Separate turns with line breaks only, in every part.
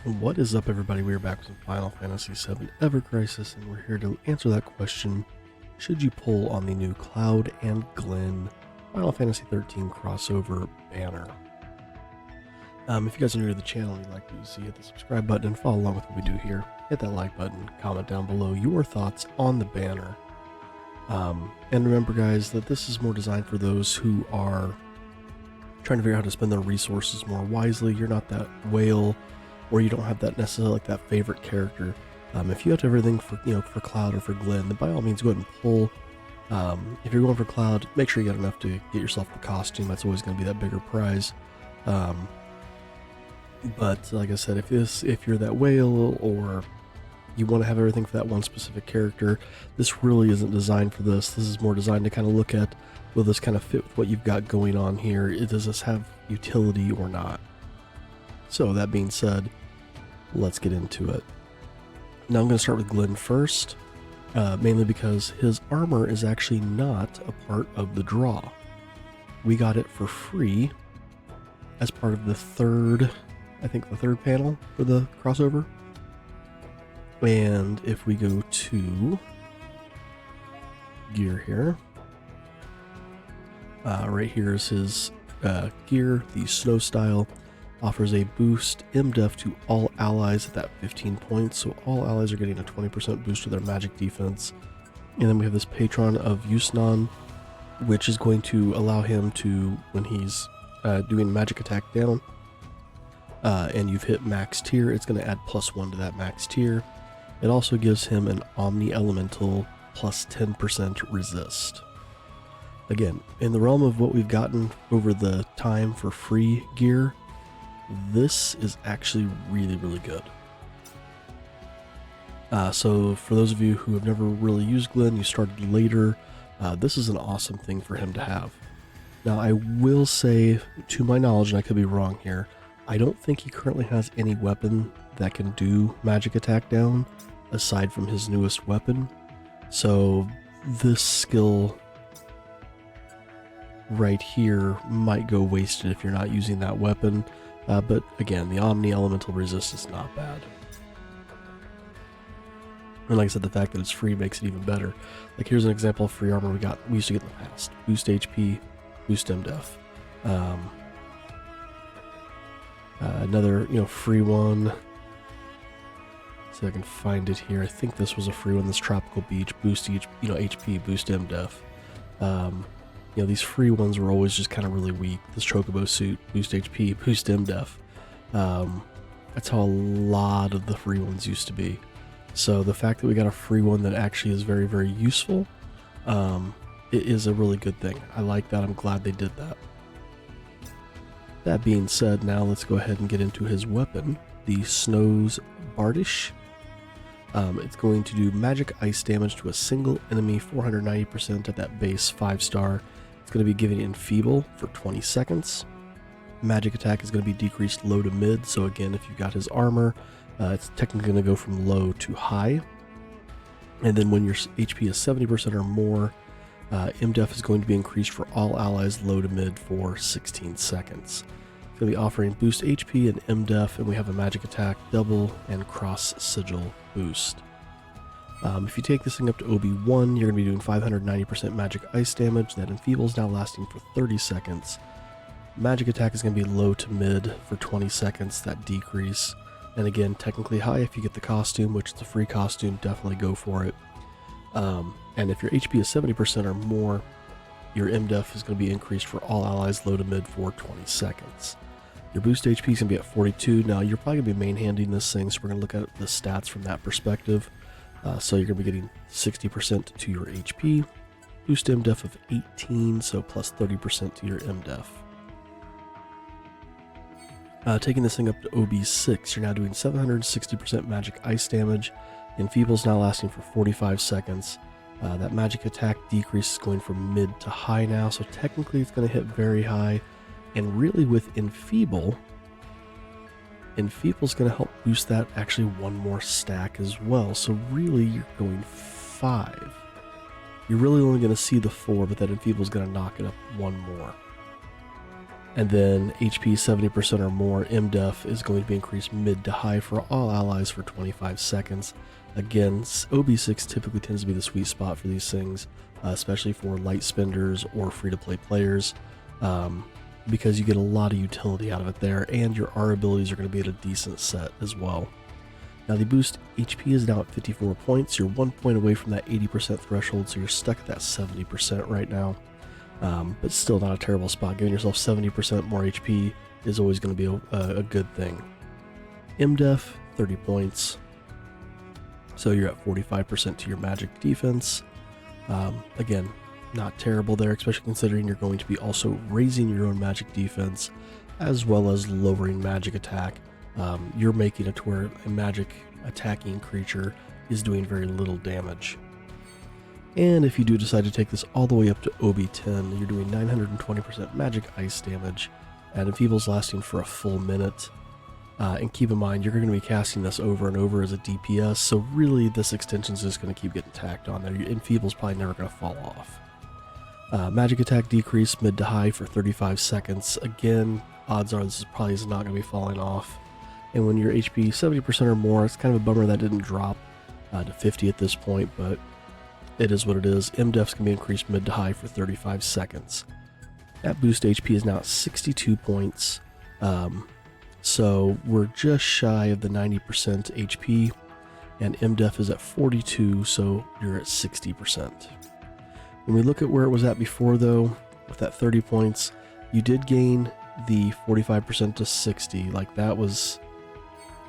What is up, everybody? We are back with some Final Fantasy VII Ever Crisis, and we're here to answer that question: should you pull on the new Cloud and Glenn Final Fantasy XIII crossover banner? If you guys are new to the channel and you'd like to see, hit the subscribe button and follow along with what we do here. Hit that like button, comment down below your thoughts on the banner. And remember, guys, that this is more designed for those who are trying to figure out how to spend their resources more wisely. You're not that whale, or you don't have that necessarily like that favorite character. If you have everything for for Cloud or for Glenn, then by all means go ahead and pull. If you're going for Cloud, make sure you got enough to get yourself the costume. That's always going to be that bigger prize. But like I said, if you're that whale or you want to have everything for that one specific character, this really isn't designed for this. This is more designed to kind of look at, will this kind of fit with what you've got going on here? Does this have utility or not? So that being said, let's get into it. Now I'm going to start with Glenn first, mainly because his armor is actually not a part of the draw. We got it for free as part of the third panel for the crossover. And if we go to gear here, right here is his gear. The snow style offers a boost MDef to all allies at that 15 points, so all allies are getting a 20% boost to their magic defense. And then we have this Patron of Yusnan, which is going to allow him to, when he's doing magic attack down, and you've hit max tier, it's going to add +1 to that max tier. It also gives him an Omni Elemental plus 10% resist. Again, in the realm of what we've gotten over the time for free gear, this is actually really, really good. So for those of you who have never really used Glenn, you started later, this is an awesome thing for him to have. Now I will say, to my knowledge, and I could be wrong here, I don't think he currently has any weapon that can do magic attack down aside from his newest weapon. So this skill right here might go wasted if you're not using that weapon. But again, the Omni Elemental resist is not bad. And like I said, the fact that it's free makes it even better. Like, here's an example of free armor we used to get in the past. Boost HP, boost MDef. Another, free one. See if I can find it here. I think this was a free one, this Tropical Beach. Boost each, HP, boost MDef. These free ones were always just kind of really weak. This Chocobo suit, boost HP, boost MDef. That's how a lot of the free ones used to be. So the fact that we got a free one that actually is very, very useful, it is a really good thing. I like that. I'm glad they did that. That being said, now let's go ahead and get into his weapon, the Snow's Bardish. It's going to do magic ice damage to a single enemy, 490% at that base 5-star. It's going to be giving Enfeeble for 20 seconds. Magic attack is going to be decreased low to mid, so again, if you've got his armor, it's technically going to go from low to high. And then when your HP is 70% or more, MDef is going to be increased for all allies low to mid for 16 seconds. It's going to be offering boost HP and MDef, and we have a magic attack, double, and cross sigil boost. If you take this thing up to OB1, you're going to be doing 590% magic ice damage. That Enfeebles now lasting for 30 seconds. Magic attack is going to be low to mid for 20 seconds, that decrease. And again, technically high if you get the costume, which is a free costume, definitely go for it. And if your HP is 70% or more, your MDef is going to be increased for all allies low to mid for 20 seconds. Your boost HP is going to be at 42. Now, you're probably going to be main-handing this thing, so we're going to look at the stats from that perspective. So you're going to be getting 60% to your HP, boost MDef of 18, so plus 30% to your MDef. Taking this thing up to OB6, you're now doing 760% magic ice damage. Enfeeble's now lasting for 45 seconds. That magic attack decrease is going from mid to high now, so technically it's going to hit very high. And really with Enfeeble's going to help boost that actually one more stack as well. So really you're going 5. You're really only going to see the 4, but that Enfeeble's going to knock it up one more. And then HP 70% or more, MDef is going to be increased mid to high for all allies for 25 seconds. Again, OB6 typically tends to be the sweet spot for these things, especially for light spenders or free-to-play players, because you get a lot of utility out of it there, and your R abilities are going to be at a decent set as well. Now the boost HP is now at 54 points. You're 1 point away from that 80% threshold, so you're stuck at that 70% right now. But still not a terrible spot. Giving yourself 70% more HP is always going to be a good thing. MDef, 30 points. So you're at 45% to your magic defense. Again, not terrible there, especially considering you're going to be also raising your own magic defense as well as lowering magic attack. You're making it to where a magic attacking creature is doing very little damage. And if you do decide to take this all the way up to OB10, you're doing 920% magic ice damage, and enfeebles lasting for a full minute. And keep in mind, you're going to be casting this over and over as a DPS, so really this extension is just going to keep getting tacked on there. Your enfeeble's probably never going to fall off. Magic attack decrease mid to high for 35 seconds. Again, odds are this probably is not going to be falling off. And when you're HP 70% or more, it's kind of a bummer that didn't drop to 50 at this point, but it is what it is. MDef's can be increased mid to high for 35 seconds. That boost HP is now at 62 points. So we're just shy of the 90% HP, and MDef is at 42, so you're at 60%. When we look at where it was at before though, with that 30 points, you did gain the 45% to 60. Like, that was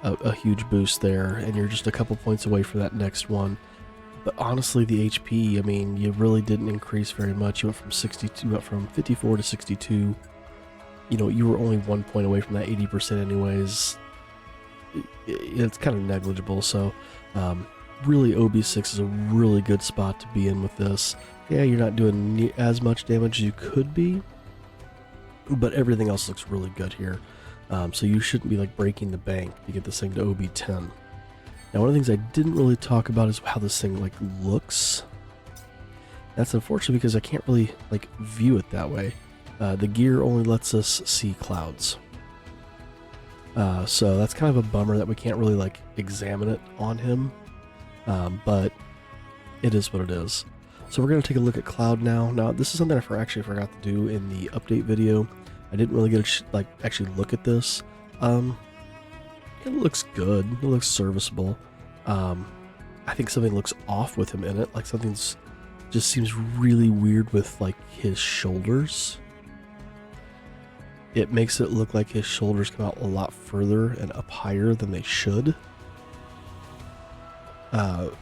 a huge boost there, and you're just a couple points away from that next one. But honestly, the HP, I mean, you really didn't increase very much. You went from 62, went from 54 to 62. You know, you were only 1 point away from that 80% anyways. It's kind of negligible, so really OB6 is a really good spot to be in with this. Yeah, you're not doing as much damage as you could be, but everything else looks really good here. So you shouldn't be like breaking the bank to get this thing to OB10. Now, one of the things I didn't really talk about is how this thing like looks. That's unfortunate because I can't really like view it that way. The gear only lets us see clouds. So that's kind of a bummer that we can't really like examine it on him. But it is what it is. So we're going to take a look at Cloud now. Now, this is something I actually forgot to do in the update video. I didn't really get to actually look at this. It looks good. It looks serviceable. I think something looks off with him in it. Like, something's just seems really weird with like his shoulders. It makes it look like his shoulders come out a lot further and up higher than they should.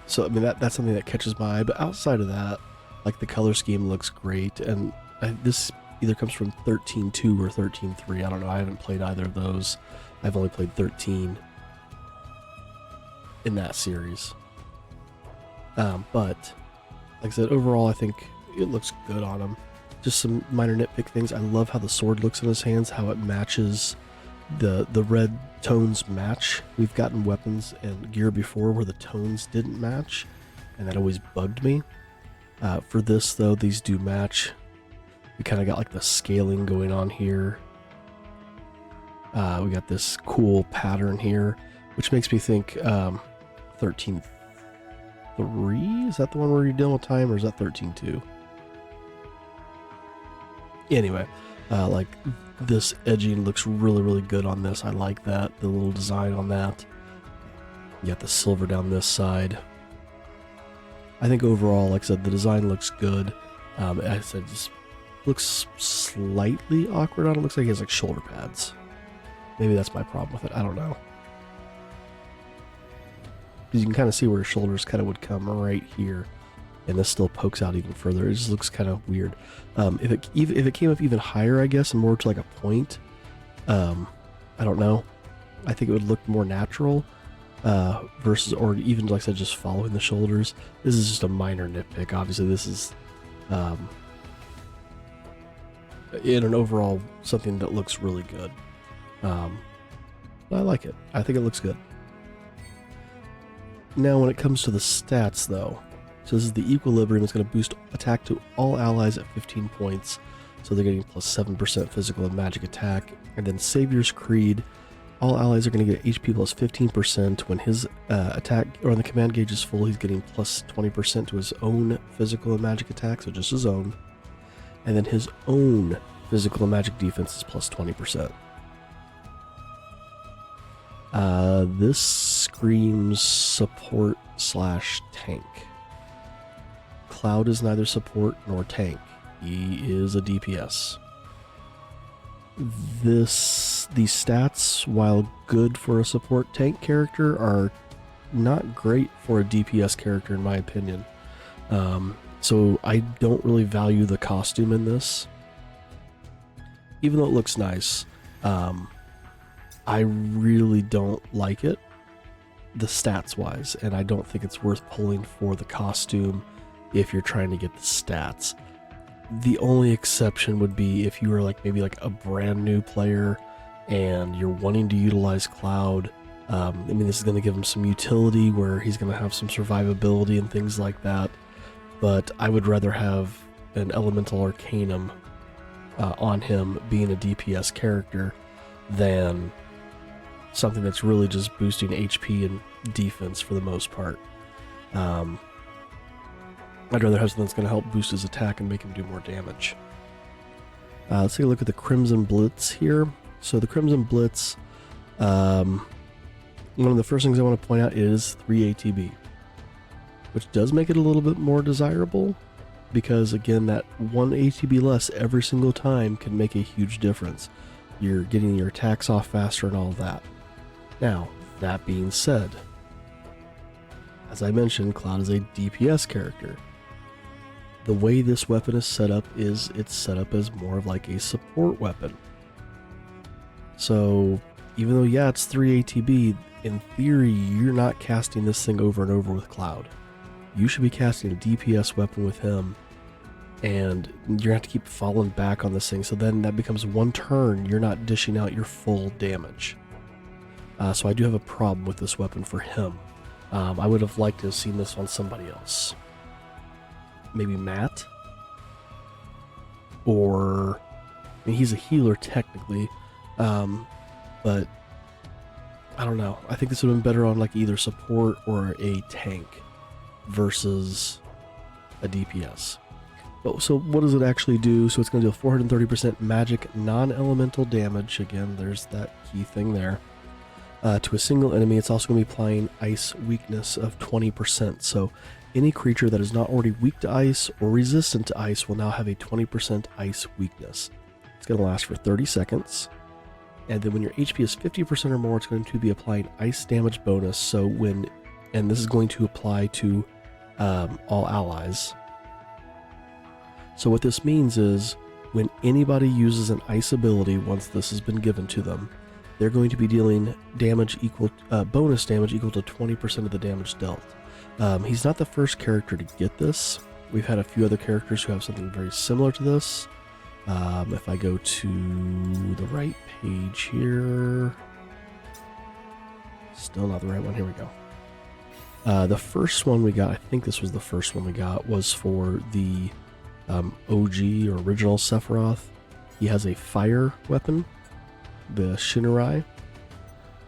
So I mean that's something that catches my eye. But outside of that, like, the color scheme looks great, and this either comes from 13.2 or 13.3. I don't know. I haven't played either of those. I've only played 13 in that series. But like I said, overall I think it looks good on him. Just some minor nitpick things. I love how the sword looks in his hands, how it matches the red tones match. We've gotten weapons and gear before where the tones didn't match, and that always bugged me. For this though, these do match. We kind of got like the scaling going on here. We got this cool pattern here, which makes me think 13.3. Is that the one where you're dealing with time, or is that 13.2? Anyway, like, this edging looks really, really good on this. I like that, the little design on that. You got the silver down this side. I think overall, like I said, the design looks good. I said, just looks slightly awkward on it. Looks like he has like shoulder pads. Maybe that's my problem with it. I don't know. Because you can kind of see where his shoulders kind of would come right here, and this still pokes out even further. It just looks kind of weird. If it came up even higher, I guess, and more to like a point, I don't know. I think it would look more natural versus, or even like I said, just following the shoulders. This is just a minor nitpick. Obviously, this is in an overall something that looks really good. I like it. I think it looks good. Now, when it comes to the stats, though, so this is the equilibrium. It's going to boost attack to all allies at 15 points. So they're getting plus 7% physical and magic attack. And then Savior's Creed, all allies are going to get HP plus 15%. When his attack or when the command gauge is full, he's getting plus 20% to his own physical and magic attack, so just his own. And then his own physical and magic defense is plus 20%. This screams support / tank. Cloud is neither support nor tank. He is a DPS. These stats, while good for a support tank character, are not great for a DPS character in my opinion. So I don't really value the costume in this. Even though it looks nice, I really don't like it, the stats wise, and I don't think it's worth pulling for the costume if you're trying to get the stats. The only exception would be if you were like maybe like a brand new player and you're wanting to utilize Cloud. I mean, this is going to give him some utility where he's going to have some survivability and things like that, but I would rather have an Elemental Arcanum on him being a DPS character than something that's really just boosting HP and defense for the most part. I'd rather have something that's going to help boost his attack and make him do more damage. Let's take a look at the Crimson Blitz here. So the Crimson Blitz, one of the first things I want to point out is 3 ATB, which does make it a little bit more desirable because, again, that 1 ATB less every single time can make a huge difference. You're getting your attacks off faster and all of that. Now, that being said, as I mentioned, Cloud is a DPS character. The way this weapon is set up is it's set up as more of like a support weapon. So even though, yeah, it's 3 ATB, in theory, you're not casting this thing over and over with Cloud. You should be casting a DPS weapon with him, and you're going to have to keep falling back on this thing, so then that becomes one turn, you're not dishing out your full damage. So I do have a problem with this weapon for him. I would have liked to have seen this on somebody else. Maybe Matt? Or, I mean, he's a healer technically, but I don't know. I think this would have been better on like either support or a tank versus a DPS. So what does it actually do? So it's going to deal 430% magic non-elemental damage. Again, there's that key thing there. To a single enemy, it's also going to be applying ice weakness of 20%. So any creature that is not already weak to ice or resistant to ice will now have a 20% ice weakness. It's going to last for 30 seconds. And then when your HP is 50% or more, it's going to be applying ice damage bonus. So and this is going to apply to all allies. So what this means is when anybody uses an ice ability, once this has been given to them, they're going to be dealing damage bonus damage equal to 20% of the damage dealt. He's not the first character to get this. We've had a few other characters who have something very similar to this. If I go to the right page here, still not the right one. Here we go. The first one we got, I think this was the first one we got, was for the OG or original Sephiroth. He has a fire weapon, the Shinrai,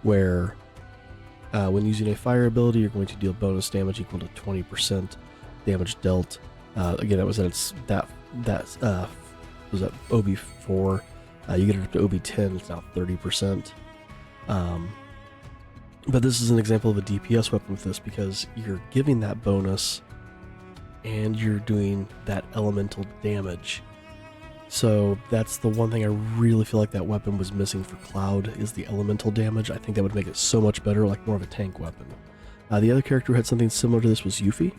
where when using a fire ability, you're going to deal bonus damage equal to 20% damage dealt. Again, that was at was at OB4. You get it up to OB10, it's now 30%. But this is an example of a DPS weapon with this because you're giving that bonus and you're doing that elemental damage. So that's the one thing I really feel like that weapon was missing for Cloud is the elemental damage. I think that would make it so much better, like more of a tank weapon. The other character who had something similar to this was Yuffie.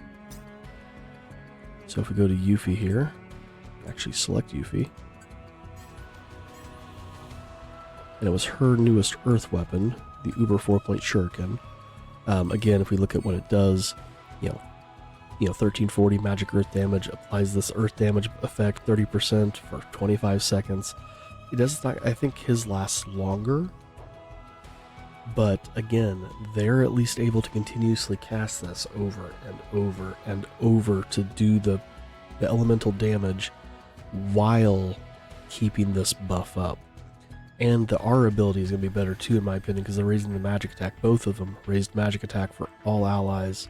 So if we go to Yuffie here, actually select Yuffie, and it was her newest Earth weapon, the Uber 4-point Shuriken. Again, if we look at what it does, 1340 magic earth damage, applies this earth damage effect 30% for 25 seconds. It does not, I think his lasts longer, but again, they're at least able to continuously cast this over and over and over to do the elemental damage while keeping this buff up. And the R ability is going to be better too, in my opinion, because they're raising the magic attack. Both of them raised magic attack for all allies,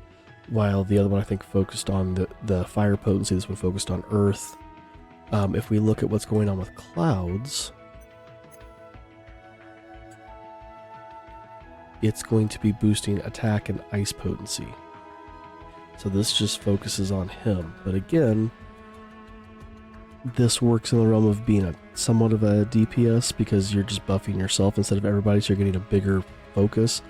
while the other one I think focused on the fire potency. This one focused on earth. If we look at what's going on with clouds, it's going to be boosting attack and ice potency. So this just focuses on him. But again, this works in the realm of being somewhat of a DPS because you're just buffing yourself instead of everybody, so you're getting a bigger focus.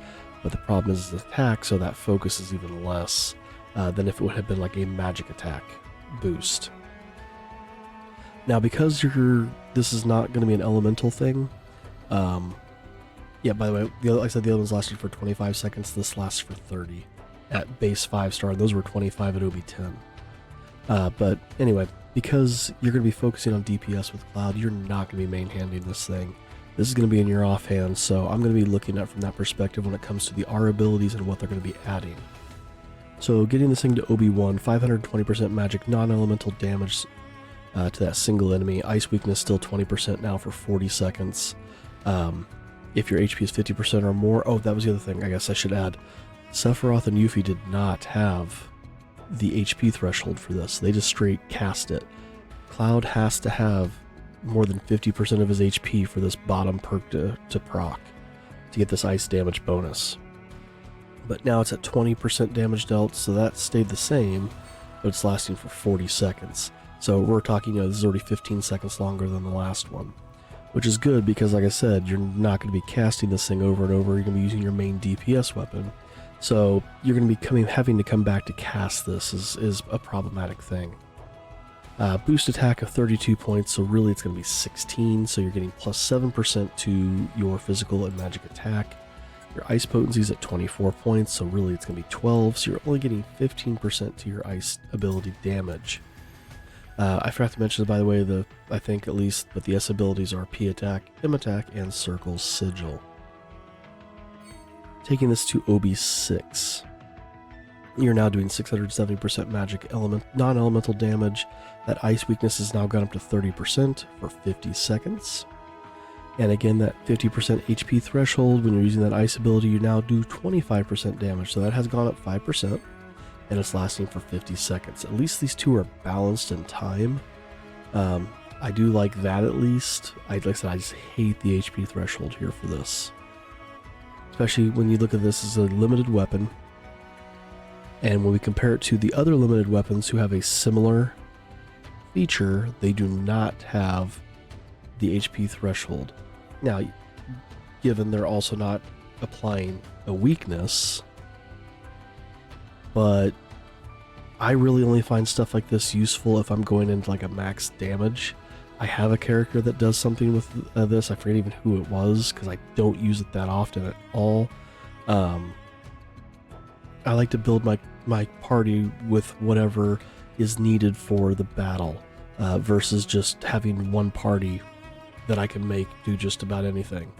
But the problem is attack, so that focus is even less than if it would have been like a magic attack boost. Now, because this is not going to be an elemental thing, yeah, by the way, like I said, the other ones lasted for 25 seconds. This lasts for 30 at base 5-star. Those were 25 at OB10. But anyway, because you're going to be focusing on DPS with Cloud, you're not going to be main-handing this thing. This is going to be in your offhand, so I'm going to be looking at it from that perspective when it comes to the R abilities and what they're going to be adding. So getting this thing to OB1, 520% magic non-elemental damage to that single enemy. Ice weakness still 20% now for 40 seconds. If your HP is 50% or more... Oh, that was the other thing I guess I should add. Sephiroth and Yuffie did not have the HP threshold for this. They just straight cast it. Cloud has to have more than 50% of his HP for this bottom perk to proc, to get this ice damage bonus. But now it's at 20% damage dealt, so that stayed the same, but it's lasting for 40 seconds. So we're talking, this is already 15 seconds longer than the last one, which is good because, like I said, you're not going to be casting this thing over and over. You're going to be using your main DPS weapon. So you're going to be having to come back to cast this is a problematic thing. Boost attack of 32 points, so really it's going to be 16, so you're getting plus 7% to your physical and magic attack. Your ice potency is at 24 points, so really it's going to be 12, so you're only getting 15% to your ice ability damage. I forgot to mention, by the way, I think at least, but the S abilities are P attack, M attack, and Circle Sigil. Taking this to OB6, you're now doing 670% magic non-elemental damage. That ice weakness has now gone up to 30% for 50 seconds. And again, that 50% HP threshold, when you're using that ice ability, you now do 25% damage. So that has gone up 5%, and it's lasting for 50 seconds. At least these two are balanced in time. I do like that at least. Like I said, I just hate the HP threshold here for this. Especially when you look at this as a limited weapon. And when we compare it to the other limited weapons who have a similar feature, they do not have the HP threshold. Now, given they're also not applying a weakness, but I really only find stuff like this useful if I'm going into like a max damage. I have a character that does something with this. I forget even who it was because I don't use it that often at all. I like to build my party with whatever is needed for the battle versus just having one party that I can make do just about anything.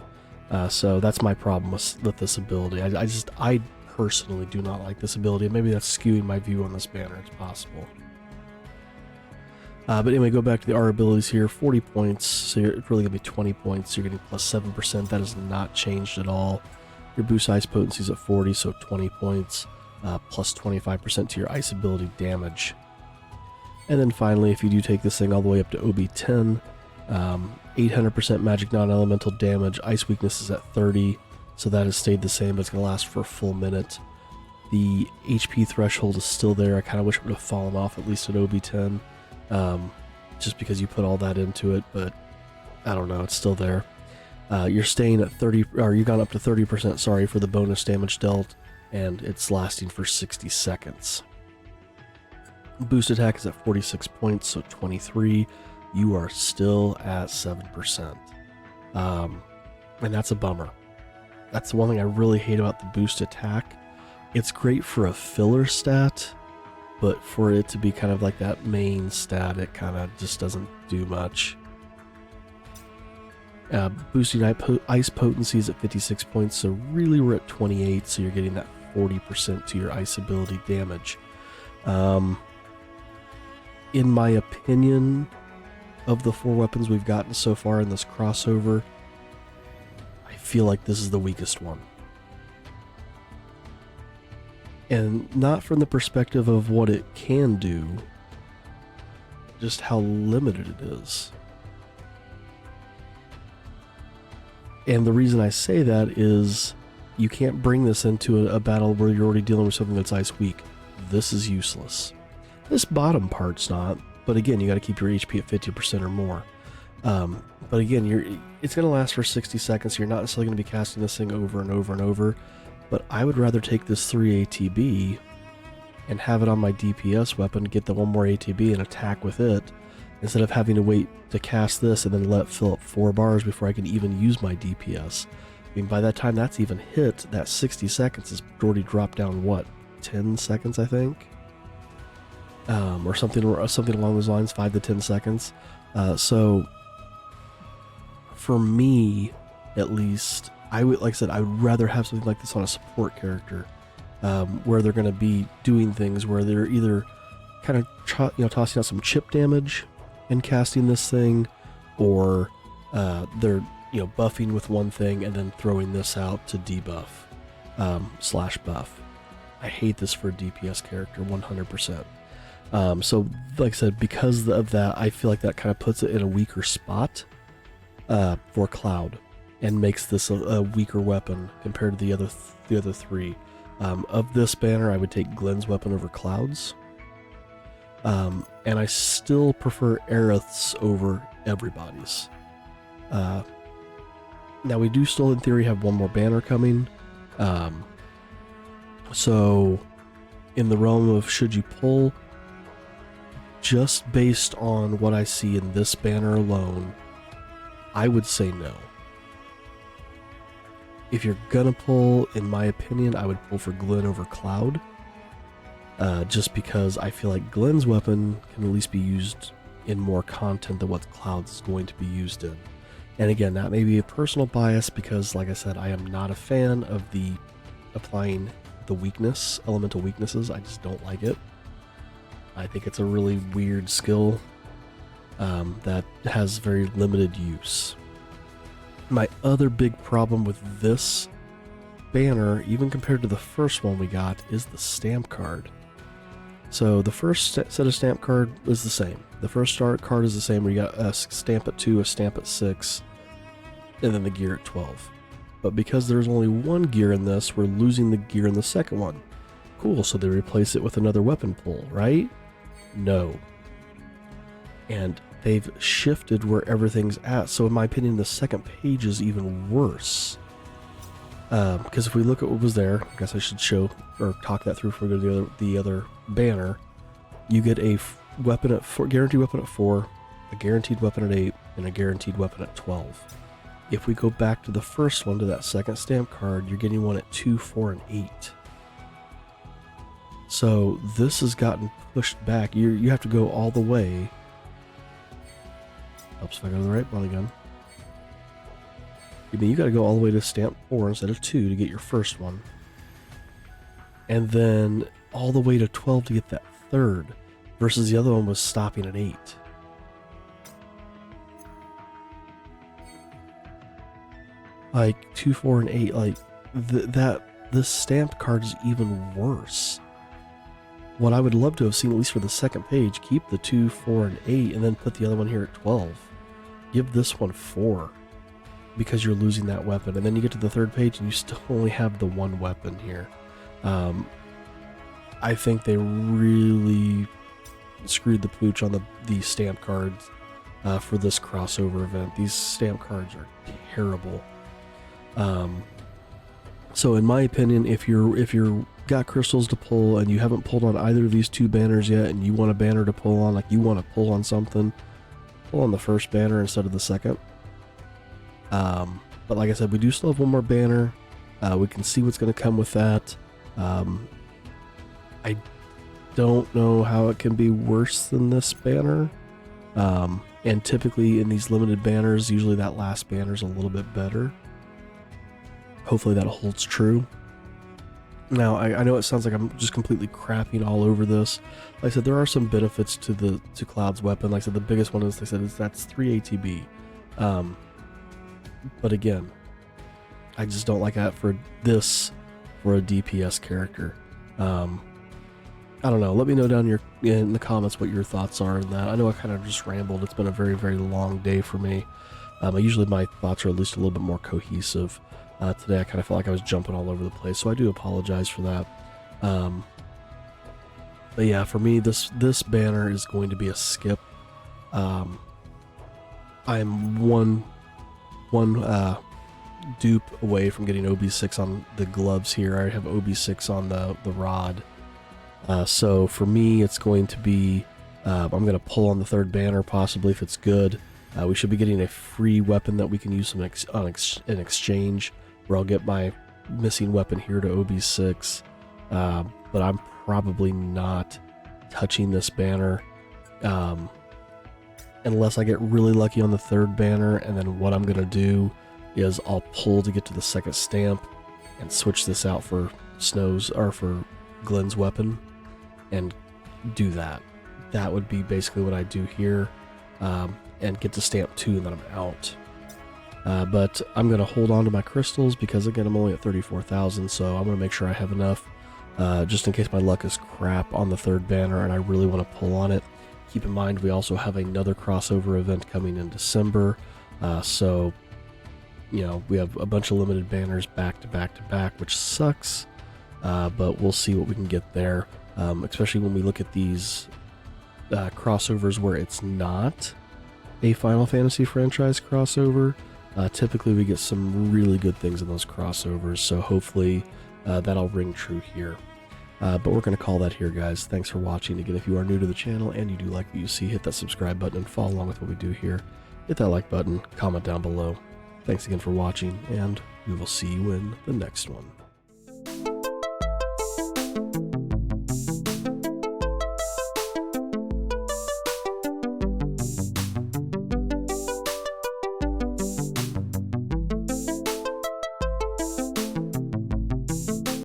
So that's my problem with this ability. I personally do not like this ability. Maybe that's skewing my view on this banner. It's possible. But anyway, go back to the R abilities here. 40 points, so it's really going to be 20 points. You're getting plus 7%. That has not changed at all. Your boost ice potency is at 40, so 20 points, plus 25% to your ice ability damage. And then finally, if you do take this thing all the way up to OB10, 800% magic non-elemental damage. Ice weakness is at 30, so that has stayed the same, but it's going to last for a full minute. The HP threshold is still there. I kind of wish it would have fallen off at least at OB10. Just because you put all that into it, but I don't know, it's still there. You're staying at 30, or you've gone up to 30%, sorry, for the bonus damage dealt, and it's lasting for 60 seconds. Boost attack is at 46 points, so 23. You are still at 7%. And that's a bummer. That's the one thing I really hate about the boost attack. It's great for a filler stat, but for it to be kind of like that main stat, it kind of just doesn't do much. Boosting ice potency is at 56 points, so really we're at 28, so you're getting that 40% to your ice ability damage. In my opinion, of the 4 weapons we've gotten so far in this crossover, I feel like this is the weakest one. And not from the perspective of what it can do, just how limited it is. And the reason I say that is you can't bring this into a battle where you're already dealing with something that's ice weak. This is useless. This bottom part's not, but again, you got to keep your HP at 50% or more. But again, it's going to last for 60 seconds. So you're not necessarily going to be casting this thing over and over and over. But I would rather take this 3 ATB and have it on my DPS weapon, get the 1 more ATB and attack with it, instead of having to wait to cast this and then let it fill up 4 bars before I can even use my DPS. I mean, by that time that's even hit, that 60 seconds has already dropped down, what, 10 seconds, I think? Or something along those lines, 5 to 10 seconds. So, for me, at least, I would rather have something like this on a support character, where they're going to be doing things where they're either kind of tossing out some chip damage and casting this thing, or they're buffing with one thing and then throwing this out to debuff slash buff. I hate this for a DPS character 100%. So like I said, because of that, I feel like that kind of puts it in a weaker spot for Cloud, and makes this a weaker weapon compared to the other 3. Of this banner, I would take Glenn's weapon over Cloud's. And I still prefer Aerith's over everybody's. Now we do still in theory have 1 more banner coming. So in the realm of should you pull, just based on what I see in this banner alone, I would say no. If you're gonna pull, in my opinion, I would pull for Glenn over Cloud. Just because I feel like Glenn's weapon can at least be used in more content than what Cloud's is going to be used in. And again, that may be a personal bias because, like I said, I am not a fan of the applying the elemental weaknesses. I just don't like it. I think it's a really weird skill that has very limited use. My other big problem with this banner, even compared to the first one we got, is the stamp card. So the first set of stamp card is the same. The first start card is the same, where you got a stamp at 2, a stamp at 6, and then the gear at 12. But because there's only 1 gear in this, we're losing the gear in the second one. Cool, so they replace it with another weapon pull, right? No. And they've shifted where everything's at, so in my opinion, the second page is even worse. Because if we look at what was there, I guess I should show or talk that through before we go to the other banner. You get a weapon at 4, guaranteed weapon at 4, a guaranteed weapon at 8, and a guaranteed weapon at 12. If we go back to the first one, to that second stamp card, you're getting one at 2, 4, and 8. So this has gotten pushed back. You have to go all the way. Helps if I go to the right one again. I mean, you got to go all the way to stamp 4 instead of 2 to get your first one. And then all the way to 12 to get that third, versus the other one was stopping at 8. Like 2, 4, and 8, like this stamped card is even worse. What I would love to have seen, at least for the second page, keep the 2, 4, and 8, and then put the other one here at 12. Give this one 4, because you're losing that weapon. And then you get to the third page and you still only have the 1 weapon here. I think they really screwed the pooch on the stamp cards for this crossover event. These stamp cards are terrible. So in my opinion, if you're got crystals to pull and you haven't pulled on either of these 2 banners yet, and you want a banner to pull on, like you want to pull on something, pull on the first banner instead of the second. But like I said, we do still have 1 more banner. We can see what's going to come with that. I don't know how it can be worse than this banner. And typically in these limited banners, usually that last banner is a little bit better. Hopefully that holds true. Now, I know it sounds like I'm just completely crapping all over this. Like I said, there are some benefits to Cloud's weapon. Like I said, the biggest one is, like I said, that's 3 ATB. But again, I just don't like that for a DPS character. I don't know. Let me know down in the comments what your thoughts are on that. I know I kind of just rambled. It's been a very, very long day for me. Usually my thoughts are at least a little bit more cohesive. Today I kind of felt like I was jumping all over the place, so I do apologize for that. But yeah, for me, this banner is going to be a skip. I'm one dupe away from getting OB6 on the gloves here. I already have OB6 on the rod. So for me, it's going to be, I'm going to pull on the third banner, possibly, if it's good. We should be getting a free weapon that we can use in exchange, where I'll get my missing weapon here to OB6. But I'm probably not touching this banner unless I get really lucky on the third banner, and then what I'm going to do is I'll pull to get to the second stamp and switch this out for for Glenn's weapon and do that. That would be basically what I do here, and get to stamp 2, and then I'm out. But I'm going to hold on to my crystals because, again, I'm only at 34,000, so I'm going to make sure I have enough just in case my luck is crap on the third banner and I really want to pull on it. Keep in mind, we also have another crossover event coming in December, so, you know, we have a bunch of limited banners back to back to back, which sucks, but we'll see what we can get there, especially when we look at these crossovers where it's not a Final Fantasy franchise crossover. Typically we get some really good things in those crossovers, so hopefully that'll ring true here. But we're going to call that here, guys. Thanks for watching. Again, if you are new to the channel and you do like what you see, hit that subscribe button and follow along with what we do here. Hit that like button, comment down below. Thanks again for watching, and we will see you in the next one.